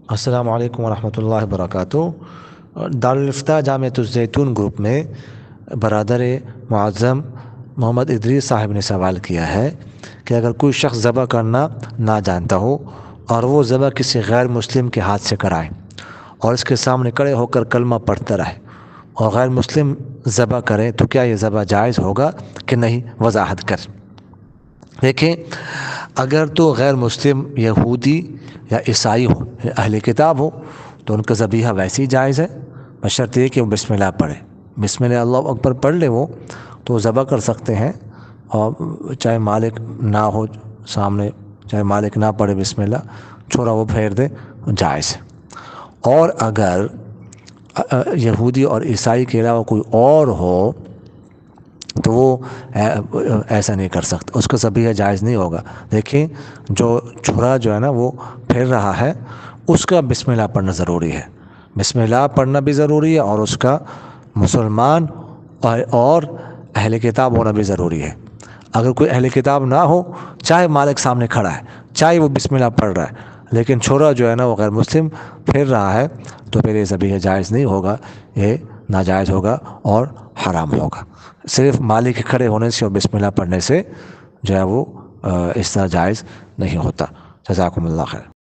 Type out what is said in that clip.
السلام علیکم ورحمۃ اللہ وبرکاتہ۔ دارالفتہ جامعۃ الزیتون گروپ میں برادر معظم محمد ادریس صاحب نے سوال کیا ہے کہ اگر کوئی شخص ذبح کرنا نہ جانتا ہو اور وہ ذبح کسی غیر مسلم کے ہاتھ سے کرائے اور اس کے سامنے کھڑے ہو کر کلمہ پڑھتا رہے اور غیر مسلم ذبح کرے تو کیا یہ ذبح جائز ہوگا کہ نہیں؟ وضاحت کر۔ دیکھیں، اگر تو غیر مسلم یہودی یا عیسائی ہو یا اہل کتاب ہو تو ان کا ذبیحہ ویسے ہی جائز ہے، بشرط یہ کہ وہ بسم اللہ پڑھے، بسم اللہ اللہ اکبر پڑھ لے وہ تو وہ ذبح کر سکتے ہیں، اور چاہے مالک نہ ہو سامنے، چاہے مالک نہ پڑھے بسم اللہ، چھوڑا وہ پھیر دے، جائز ہے۔ اور اگر یہودی اور عیسائی کے علاوہ کوئی اور ہو تو وہ ایسا نہیں کر سکتا، اس کا ذبیحہ جائز نہیں ہوگا۔ دیکھیں، جو چھرا جو ہے نا وہ پھر رہا ہے، اس کا بسم اللہ پڑھنا ضروری ہے، بسم اللہ پڑھنا بھی ضروری ہے، اور اس کا مسلمان اور اہل کتاب ہونا بھی ضروری ہے۔ اگر کوئی اہل کتاب نہ ہو، چاہے مالک سامنے کھڑا ہے، چاہے وہ بسم اللہ پڑھ رہا ہے، لیکن چھوڑا جو ہے نا وہ غیر مسلم پھر رہا ہے، تو پھر یہ ذبیحہ جائز نہیں ہوگا، یہ ناجائز ہوگا اور حرام ہوگا۔ صرف مالک کے کھڑے ہونے سے اور بسم اللہ پڑھنے سے جو ہے وہ اس طرح جائز نہیں ہوتا۔ جزاکم اللہ خیر۔